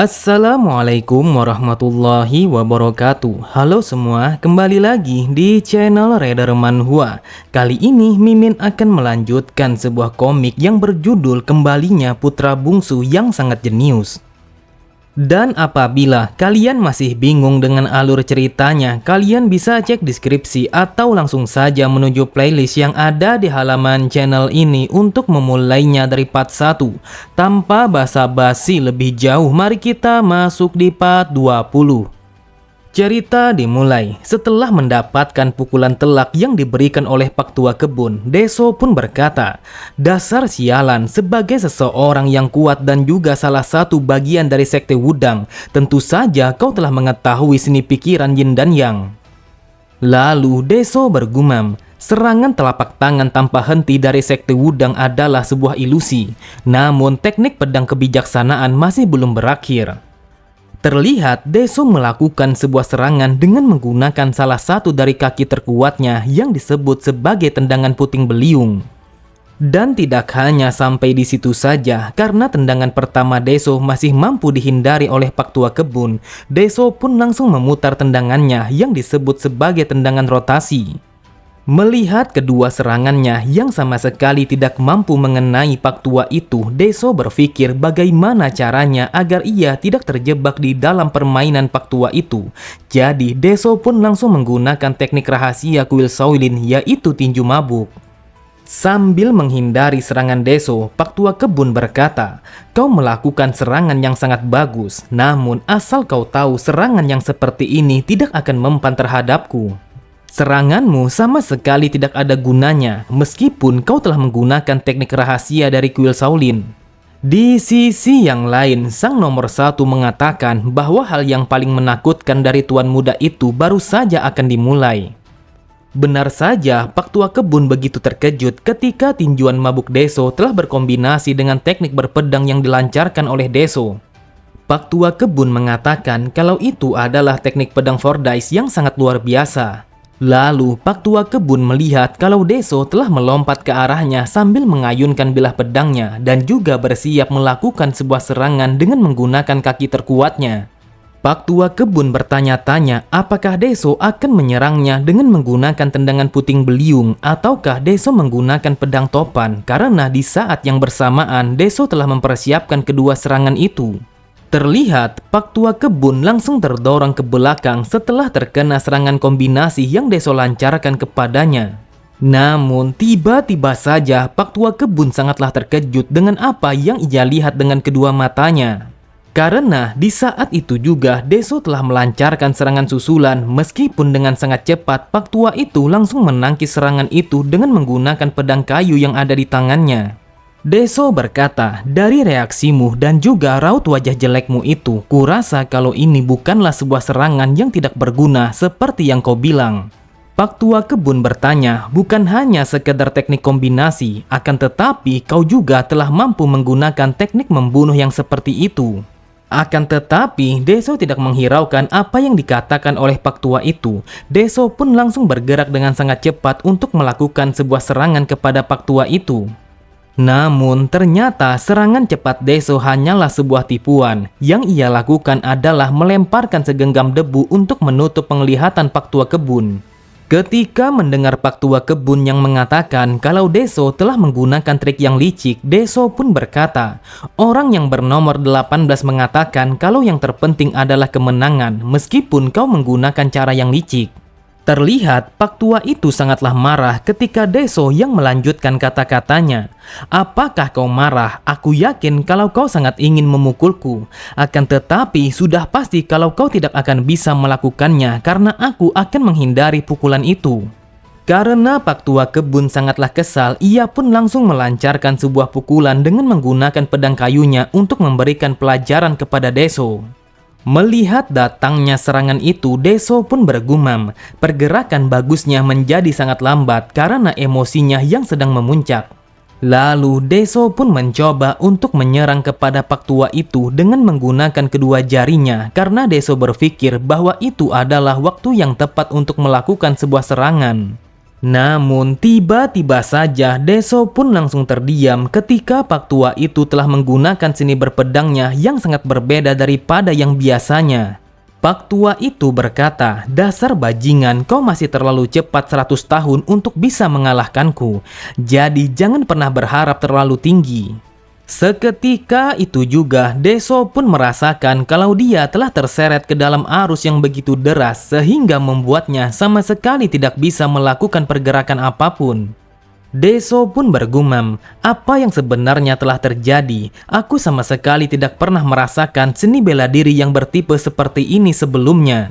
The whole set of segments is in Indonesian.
Assalamualaikum warahmatullahi wabarakatuh. Halo semua, kembali lagi di channel Raider Manhwa. Kali ini Mimin akan melanjutkan sebuah komik yang berjudul Kembalinya Putra Bungsu yang sangat jenius. Dan apabila kalian masih bingung dengan alur ceritanya, kalian bisa cek deskripsi atau langsung saja menuju playlist yang ada di halaman channel ini untuk memulainya dari part 1. Tanpa basa-basi lebih jauh, mari kita masuk di part 20. Cerita dimulai setelah mendapatkan pukulan telak yang diberikan oleh Pak Tua Kebun. Deso pun berkata, "Dasar sialan, sebagai seseorang yang kuat dan juga salah satu bagian dari sekte Wudang, tentu saja kau telah mengetahui seni pikiran Yin dan Yang." Lalu Deso bergumam, serangan telapak tangan tanpa henti dari sekte Wudang adalah sebuah ilusi. Namun teknik pedang kebijaksanaan masih belum berakhir. Terlihat Deso melakukan sebuah serangan dengan menggunakan salah satu dari kaki terkuatnya yang disebut sebagai tendangan puting beliung. Dan tidak hanya sampai di situ saja, karena tendangan pertama Deso masih mampu dihindari oleh Pak Tua Kebun, Deso pun langsung memutar tendangannya yang disebut sebagai tendangan rotasi. Melihat kedua serangannya yang sama sekali tidak mampu mengenai Pak Tua itu, Deso berpikir bagaimana caranya agar ia tidak terjebak di dalam permainan Pak Tua itu. Jadi Deso pun langsung menggunakan teknik rahasia kuil Shaolin, yaitu tinju mabuk. Sambil menghindari serangan Deso, Pak Tua Kebun berkata, "Kau melakukan serangan yang sangat bagus, namun asal kau tahu serangan yang seperti ini tidak akan mempan terhadapku. Seranganmu sama sekali tidak ada gunanya meskipun kau telah menggunakan teknik rahasia dari kuil Shaolin." Di sisi yang lain, sang nomor satu mengatakan bahwa hal yang paling menakutkan dari tuan muda itu baru saja akan dimulai. Benar saja, Pak Tua Kebun begitu terkejut ketika tinjuan mabuk Deso telah berkombinasi dengan teknik berpedang yang dilancarkan oleh Deso. Pak Tua Kebun mengatakan kalau itu adalah teknik pedang Fordyce yang sangat luar biasa. Lalu Pak Tua Kebun melihat kalau Deso telah melompat ke arahnya sambil mengayunkan bilah pedangnya dan juga bersiap melakukan sebuah serangan dengan menggunakan kaki terkuatnya. Pak Tua Kebun bertanya-tanya apakah Deso akan menyerangnya dengan menggunakan tendangan puting beliung ataukah Deso menggunakan pedang topan, karena di saat yang bersamaan Deso telah mempersiapkan kedua serangan itu. Terlihat Pak Tua Kebun langsung terdorong ke belakang setelah terkena serangan kombinasi yang Deso lancarkan kepadanya. Namun tiba-tiba saja Pak Tua Kebun sangatlah terkejut dengan apa yang ia lihat dengan kedua matanya. Karena di saat itu juga Deso telah melancarkan serangan susulan, meskipun dengan sangat cepat Pak Tua itu langsung menangkis serangan itu dengan menggunakan pedang kayu yang ada di tangannya. Deso berkata, "Dari reaksimu dan juga raut wajah jelekmu itu, kurasa kalau ini bukanlah sebuah serangan yang tidak berguna seperti yang kau bilang." Pak Tua Kebun bertanya, "Bukan hanya sekedar teknik kombinasi, akan tetapi kau juga telah mampu menggunakan teknik membunuh yang seperti itu." Akan tetapi, Deso tidak menghiraukan apa yang dikatakan oleh Pak Tua itu. Deso pun langsung bergerak dengan sangat cepat untuk melakukan sebuah serangan kepada Pak Tua itu. Namun ternyata serangan cepat Deso hanyalah sebuah tipuan. Yang ia lakukan adalah melemparkan segenggam debu untuk menutup penglihatan Pak Tua Kebun. Ketika mendengar Pak Tua Kebun yang mengatakan kalau Deso telah menggunakan trik yang licik, Deso pun berkata, "Orang yang bernomor 18 mengatakan kalau yang terpenting adalah kemenangan meskipun kau menggunakan cara yang licik." Terlihat Pak Tua itu sangatlah marah ketika Deso yang melanjutkan kata-katanya, "Apakah kau marah? Aku yakin kalau kau sangat ingin memukulku. Akan tetapi sudah pasti kalau kau tidak akan bisa melakukannya karena aku akan menghindari pukulan itu." Karena Pak Tua Kebun sangatlah kesal, ia pun langsung melancarkan sebuah pukulan dengan menggunakan pedang kayunya untuk memberikan pelajaran kepada Deso. Melihat datangnya serangan itu, Deso pun bergumam. Pergerakan bagusnya menjadi sangat lambat karena emosinya yang sedang memuncak. Lalu Deso pun mencoba untuk menyerang kepada Pak Tua itu dengan menggunakan kedua jarinya karena Deso berpikir bahwa itu adalah waktu yang tepat untuk melakukan sebuah serangan. Namun tiba-tiba saja Deso pun langsung terdiam ketika Pak Tua itu telah menggunakan seni berpedangnya yang sangat berbeda daripada yang biasanya. Pak Tua itu berkata, "Dasar bajingan, kau masih terlalu cepat 100 tahun untuk bisa mengalahkanku. Jadi jangan pernah berharap terlalu tinggi." Seketika itu juga Deso pun merasakan kalau dia telah terseret ke dalam arus yang begitu deras sehingga membuatnya sama sekali tidak bisa melakukan pergerakan apapun. Deso pun bergumam, apa yang sebenarnya telah terjadi? Aku sama sekali tidak pernah merasakan seni bela diri yang bertipe seperti ini sebelumnya.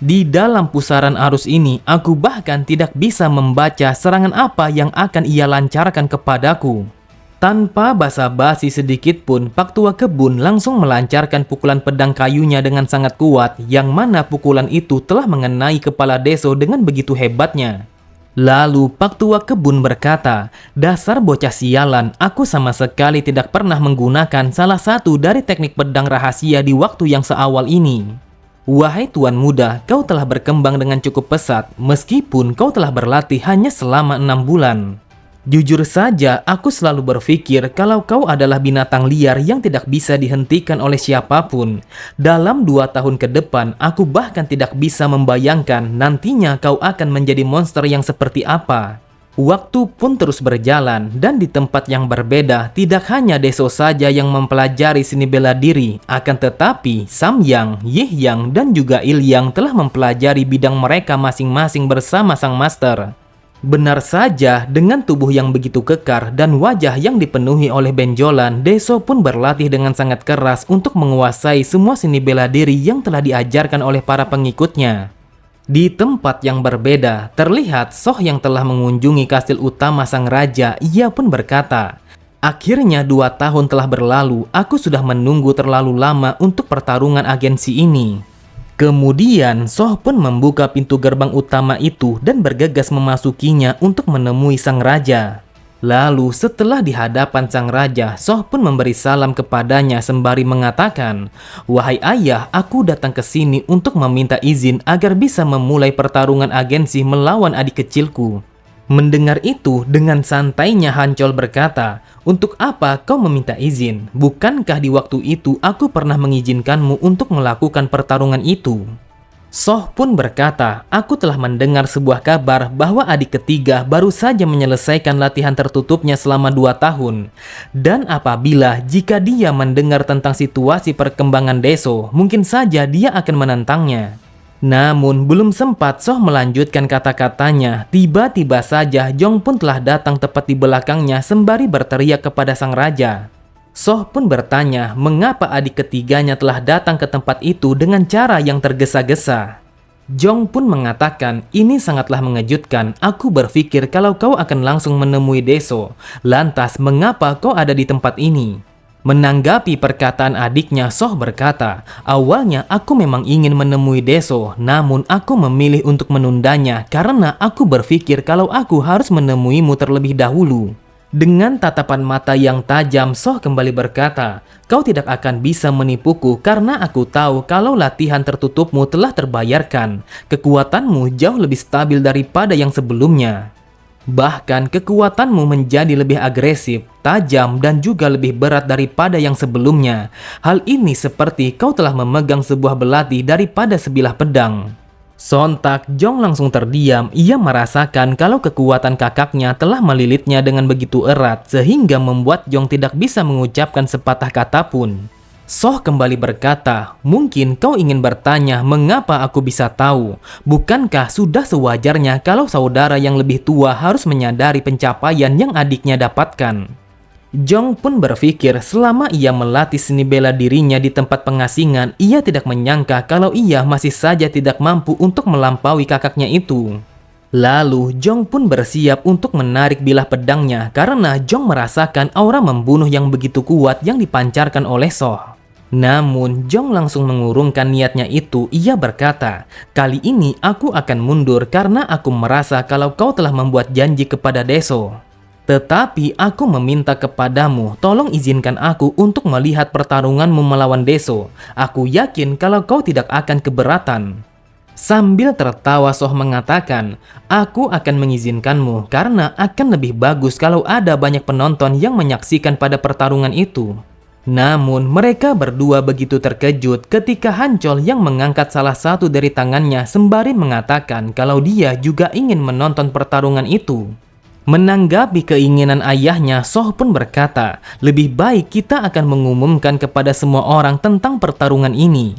Di dalam pusaran arus ini, aku bahkan tidak bisa membaca serangan apa yang akan ia lancarkan kepadaku. Tanpa basa-basi sedikit pun, Pak Tua Kebun langsung melancarkan pukulan pedang kayunya dengan sangat kuat, yang mana pukulan itu telah mengenai kepala Deso dengan begitu hebatnya. Lalu Pak Tua Kebun berkata, "Dasar bocah sialan, aku sama sekali tidak pernah menggunakan salah satu dari teknik pedang rahasia di waktu yang seawal ini. Wahai tuan muda, kau telah berkembang dengan cukup pesat, meskipun kau telah berlatih hanya selama 6 bulan. Jujur saja, aku selalu berpikir kalau kau adalah binatang liar yang tidak bisa dihentikan oleh siapapun. Dalam 2 tahun ke depan, aku bahkan tidak bisa membayangkan nantinya kau akan menjadi monster yang seperti apa." Waktu pun terus berjalan, dan di tempat yang berbeda, tidak hanya Deso saja yang mempelajari seni bela diri, akan tetapi Samyang, Yingyang, dan juga Ilyang telah mempelajari bidang mereka masing-masing bersama sang master. Benar saja, dengan tubuh yang begitu kekar dan wajah yang dipenuhi oleh benjolan, Deso pun berlatih dengan sangat keras untuk menguasai semua seni bela diri yang telah diajarkan oleh para pengikutnya. Di tempat yang berbeda, terlihat Soh yang telah mengunjungi kastil utama sang raja. Ia pun berkata, "Akhirnya 2 tahun telah berlalu, aku sudah menunggu terlalu lama untuk pertarungan agensi ini." Kemudian Soh pun membuka pintu gerbang utama itu dan bergegas memasukinya untuk menemui sang raja. Lalu setelah di hadapan sang raja, Soh pun memberi salam kepadanya sembari mengatakan, "Wahai ayah, aku datang ke sini untuk meminta izin agar bisa memulai pertarungan agensi melawan adik kecilku." Mendengar itu, dengan santainya Hancol berkata, "Untuk apa kau meminta izin? Bukankah di waktu itu aku pernah mengizinkanmu untuk melakukan pertarungan itu?" Soh pun berkata, "Aku telah mendengar sebuah kabar bahwa adik ketiga baru saja menyelesaikan latihan tertutupnya selama 2 tahun. Dan apabila jika dia mendengar tentang situasi perkembangan Deso, mungkin saja dia akan menentangnya." Namun belum sempat Soh melanjutkan kata-katanya, tiba-tiba saja Jong pun telah datang tepat di belakangnya sembari berteriak kepada sang raja. Soh pun bertanya mengapa adik ketiganya telah datang ke tempat itu dengan cara yang tergesa-gesa. Jong pun mengatakan, "Ini sangatlah mengejutkan, aku berpikir kalau kau akan langsung menemui Deso. Lantas mengapa kau ada di tempat ini?" Menanggapi perkataan adiknya, Soh berkata, "Awalnya aku memang ingin menemui Deso, namun aku memilih untuk menundanya karena aku berpikir kalau aku harus menemuimu terlebih dahulu." Dengan tatapan mata yang tajam, Soh kembali berkata, "Kau tidak akan bisa menipuku karena aku tahu kalau latihan tertutupmu telah terbayarkan. Kekuatanmu jauh lebih stabil daripada yang sebelumnya. Bahkan kekuatanmu menjadi lebih agresif, tajam, dan juga lebih berat daripada yang sebelumnya. Hal ini seperti kau telah memegang sebuah belati daripada sebilah pedang." Sontak Jong langsung terdiam. Ia merasakan kalau kekuatan kakaknya telah melilitnya dengan begitu erat sehingga membuat Jong tidak bisa mengucapkan sepatah kata pun. Soh kembali berkata, "Mungkin kau ingin bertanya mengapa aku bisa tahu. Bukankah sudah sewajarnya kalau saudara yang lebih tua harus menyadari pencapaian yang adiknya dapatkan?" Jong pun berpikir selama ia melatih seni bela dirinya di tempat pengasingan, ia tidak menyangka kalau ia masih saja tidak mampu untuk melampaui kakaknya itu. Lalu Jong pun bersiap untuk menarik bilah pedangnya karena Jong merasakan aura membunuh yang begitu kuat yang dipancarkan oleh Soh. Namun Jong langsung mengurungkan niatnya itu. Ia berkata, "Kali ini aku akan mundur karena aku merasa kalau kau telah membuat janji kepada Deso. Tetapi aku meminta kepadamu, tolong izinkan aku untuk melihat pertarunganmu melawan Deso. Aku yakin kalau kau tidak akan keberatan." Sambil tertawa Soh mengatakan, "Aku akan mengizinkanmu karena akan lebih bagus kalau ada banyak penonton yang menyaksikan pada pertarungan itu." Namun mereka berdua begitu terkejut ketika Hancol yang mengangkat salah satu dari tangannya sembari mengatakan kalau dia juga ingin menonton pertarungan itu. Menanggapi keinginan ayahnya, Soh pun berkata, "Lebih baik kita akan mengumumkan kepada semua orang tentang pertarungan ini.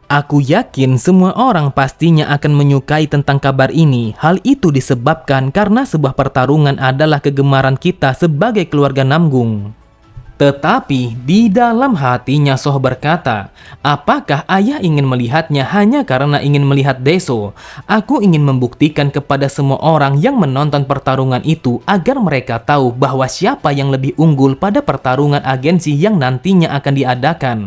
Aku yakin semua orang pastinya akan menyukai tentang kabar ini. Hal itu disebabkan karena sebuah pertarungan adalah kegemaran kita sebagai keluarga Namgung." Tetapi di dalam hatinya Soh berkata, "Apakah ayah ingin melihatnya hanya karena ingin melihat Deso? Aku ingin membuktikan kepada semua orang yang menonton pertarungan itu agar mereka tahu bahwa siapa yang lebih unggul pada pertarungan agensi yang nantinya akan diadakan."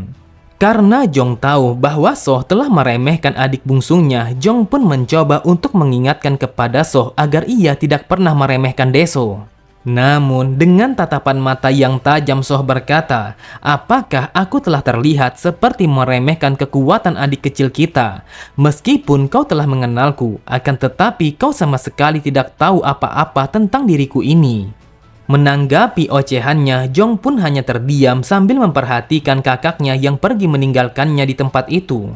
Karena Jong tahu bahwa Soh telah meremehkan adik bungsunya, Jong pun mencoba untuk mengingatkan kepada Soh agar ia tidak pernah meremehkan Deso. Namun dengan tatapan mata yang tajam Soh berkata, "Apakah aku telah terlihat seperti meremehkan kekuatan adik kecil kita? Meskipun kau telah mengenalku, akan tetapi kau sama sekali tidak tahu apa-apa tentang diriku ini." Menanggapi ocehannya, Jong pun hanya terdiam sambil memperhatikan kakaknya yang pergi meninggalkannya di tempat itu.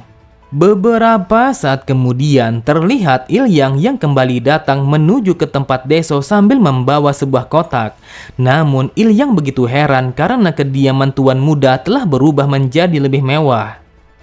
Beberapa saat kemudian terlihat Ilyang yang kembali datang menuju ke tempat Deso sambil membawa sebuah kotak. Namun Ilyang begitu heran karena kediaman tuan muda telah berubah menjadi lebih mewah.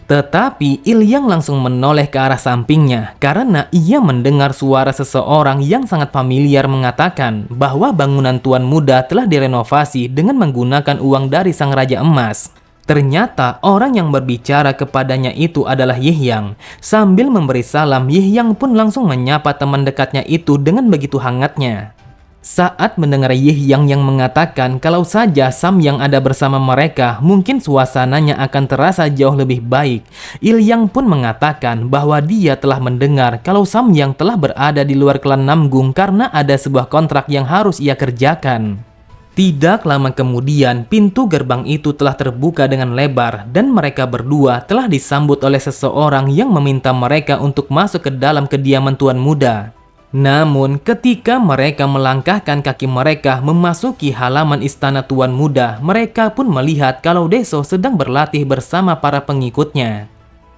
Tetapi Ilyang langsung menoleh ke arah sampingnya karena ia mendengar suara seseorang yang sangat familiar mengatakan bahwa bangunan tuan muda telah direnovasi dengan menggunakan uang dari sang raja emas. Ternyata orang yang berbicara kepadanya itu adalah Yihyang. Sambil memberi salam, Yihyang pun langsung menyapa teman dekatnya itu dengan begitu hangatnya. Saat mendengar Yihyang yang mengatakan kalau saja Samyang ada bersama mereka, mungkin suasananya akan terasa jauh lebih baik, Ilyang pun mengatakan bahwa dia telah mendengar kalau Samyang telah berada di luar klan Namgung karena ada sebuah kontrak yang harus ia kerjakan. Tidak lama kemudian, pintu gerbang itu telah terbuka dengan lebar dan mereka berdua telah disambut oleh seseorang yang meminta mereka untuk masuk ke dalam kediaman tuan muda. Namun ketika mereka melangkahkan kaki mereka memasuki halaman istana tuan muda, mereka pun melihat kalau Deso sedang berlatih bersama para pengikutnya.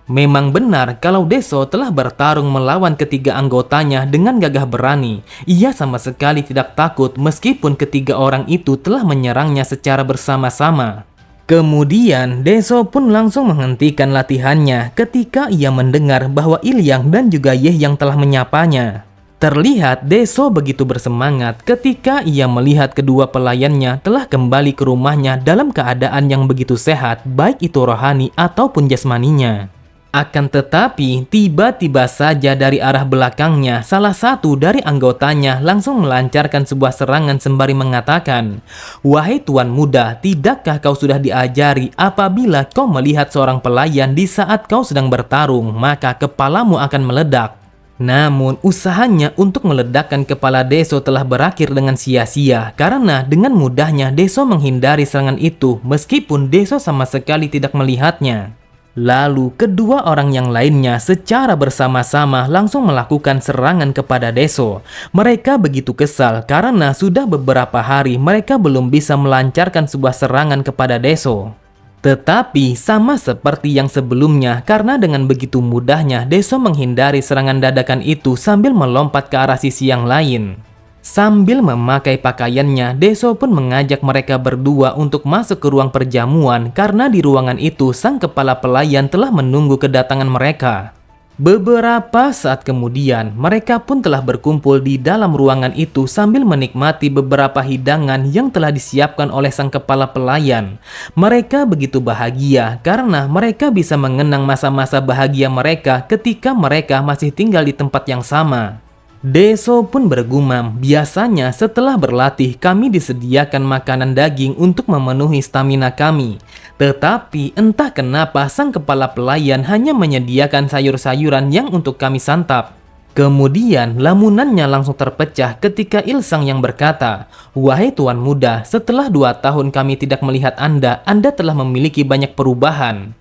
Memang benar kalau Deso telah bertarung melawan ketiga anggotanya dengan gagah berani. Ia sama sekali tidak takut meskipun ketiga orang itu telah menyerangnya secara bersama-sama. Kemudian Deso pun langsung menghentikan latihannya ketika ia mendengar bahwa Ilyang dan juga Yihyang telah menyapanya. Terlihat Deso begitu bersemangat ketika ia melihat kedua pelayannya telah kembali ke rumahnya dalam keadaan yang begitu sehat, baik itu rohani ataupun jasmaninya. Akan tetapi, tiba-tiba saja dari arah belakangnya, salah satu dari anggotanya langsung melancarkan sebuah serangan sembari mengatakan, "Wahai tuan muda, tidakkah kau sudah diajari apabila kau melihat seorang pelayan di saat kau sedang bertarung, maka kepalamu akan meledak?" Namun usahanya untuk meledakkan kepala Deso telah berakhir dengan sia-sia karena dengan mudahnya Deso menghindari serangan itu meskipun Deso sama sekali tidak melihatnya. Lalu kedua orang yang lainnya secara bersama-sama langsung melakukan serangan kepada Deso. Mereka begitu kesal karena sudah beberapa hari mereka belum bisa melancarkan sebuah serangan kepada Deso. Tetapi sama seperti yang sebelumnya, karena dengan begitu mudahnya Deso menghindari serangan dadakan itu sambil melompat ke arah sisi yang lain. Sambil memakai pakaiannya, Deso pun mengajak mereka berdua untuk masuk ke ruang perjamuan karena di ruangan itu sang kepala pelayan telah menunggu kedatangan mereka. Beberapa saat kemudian, mereka pun telah berkumpul di dalam ruangan itu sambil menikmati beberapa hidangan yang telah disiapkan oleh sang kepala pelayan. Mereka begitu bahagia karena mereka bisa mengenang masa-masa bahagia mereka ketika mereka masih tinggal di tempat yang sama. Deso pun bergumam, "Biasanya setelah berlatih kami disediakan makanan daging untuk memenuhi stamina kami. Tetapi entah kenapa sang kepala pelayan hanya menyediakan sayur-sayuran yang untuk kami santap." Kemudian lamunannya langsung terpecah ketika Ilsang yang berkata, "Wahai tuan muda, setelah 2 tahun kami tidak melihat Anda telah memiliki banyak perubahan."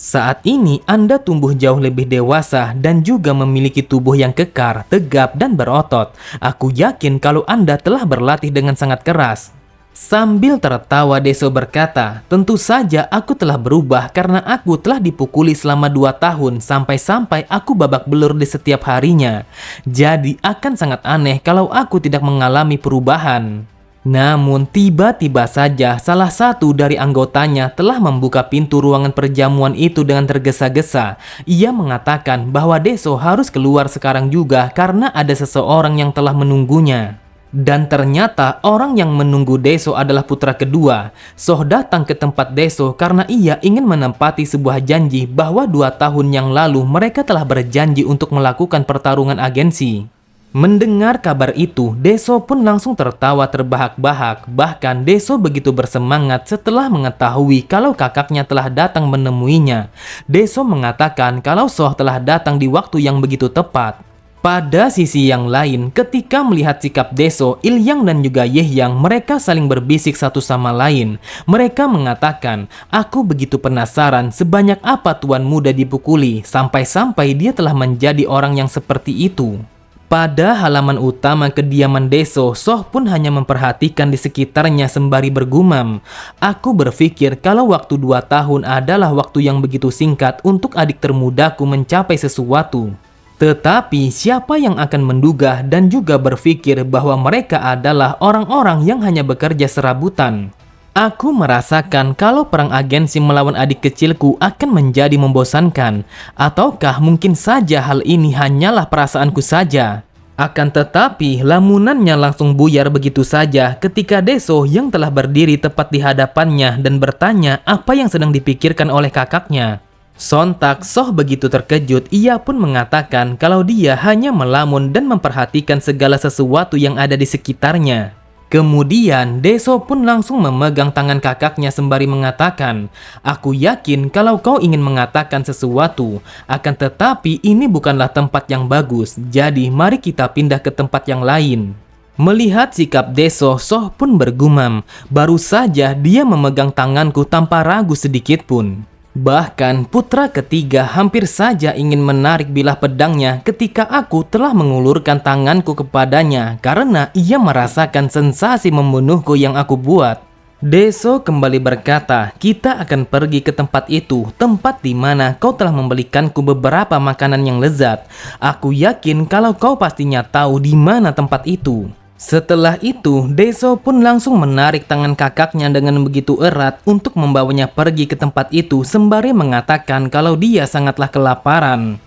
Saat ini Anda tumbuh jauh lebih dewasa dan juga memiliki tubuh yang kekar, tegap, dan berotot. Aku yakin kalau Anda telah berlatih dengan sangat keras." Sambil tertawa, Deso berkata, "Tentu saja aku telah berubah karena aku telah dipukuli selama 2 tahun sampai-sampai aku babak belur di setiap harinya. Jadi akan sangat aneh kalau aku tidak mengalami perubahan." Namun tiba-tiba saja salah satu dari anggotanya telah membuka pintu ruangan perjamuan itu dengan tergesa-gesa. Ia mengatakan bahwa Deso harus keluar sekarang juga karena ada seseorang yang telah menunggunya. Dan ternyata orang yang menunggu Deso adalah putra kedua. Soh datang ke tempat Deso karena ia ingin menempati sebuah janji bahwa 2 tahun yang lalu mereka telah berjanji untuk melakukan pertarungan agensi. Mendengar kabar itu, Deso pun langsung tertawa terbahak-bahak. Bahkan Deso begitu bersemangat setelah mengetahui kalau kakaknya telah datang menemuinya. Deso mengatakan kalau Soh telah datang di waktu yang begitu tepat. Pada sisi yang lain, ketika melihat sikap Deso, Ilyang dan juga Yehyang, mereka saling berbisik satu sama lain. Mereka mengatakan, "Aku begitu penasaran sebanyak apa tuan muda dipukuli, sampai-sampai dia telah menjadi orang yang seperti itu." Pada halaman utama kediaman Deso, Soh pun hanya memperhatikan di sekitarnya sembari bergumam, "Aku berpikir kalau waktu 2 tahun adalah waktu yang begitu singkat untuk adik termudaku mencapai sesuatu. Tetapi siapa yang akan menduga dan juga berpikir bahwa mereka adalah orang-orang yang hanya bekerja serabutan. Aku merasakan kalau perang agensi melawan adik kecilku akan menjadi membosankan. Ataukah mungkin saja hal ini hanyalah perasaanku saja?" Akan tetapi lamunannya langsung buyar begitu saja ketika Deso yang telah berdiri tepat di hadapannya dan bertanya apa yang sedang dipikirkan oleh kakaknya. Sontak Soh begitu terkejut, ia pun mengatakan kalau dia hanya melamun dan memperhatikan segala sesuatu yang ada di sekitarnya. Kemudian Deso pun langsung memegang tangan kakaknya sembari mengatakan, "Aku yakin kalau kau ingin mengatakan sesuatu, akan tetapi ini bukanlah tempat yang bagus, jadi mari kita pindah ke tempat yang lain." Melihat sikap Deso, Soh pun bergumam, "Baru saja dia memegang tanganku tanpa ragu sedikit pun." Bahkan putra ketiga hampir saja ingin menarik bilah pedangnya ketika aku telah mengulurkan tanganku kepadanya karena ia merasakan sensasi membunuhku yang aku buat. Deso kembali berkata, "Kita akan pergi ke tempat itu, tempat di mana kau telah membelikanku beberapa makanan yang lezat. Aku yakin kalau kau pastinya tahu di mana tempat itu." Setelah itu, Deso pun langsung menarik tangan kakaknya dengan begitu erat untuk membawanya pergi ke tempat itu sembari mengatakan kalau dia sangatlah kelaparan.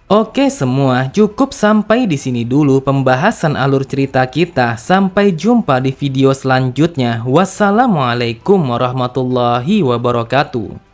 Oke semua, cukup sampai di sini dulu pembahasan alur cerita kita. Sampai jumpa di video selanjutnya. Wassalamualaikum warahmatullahi wabarakatuh.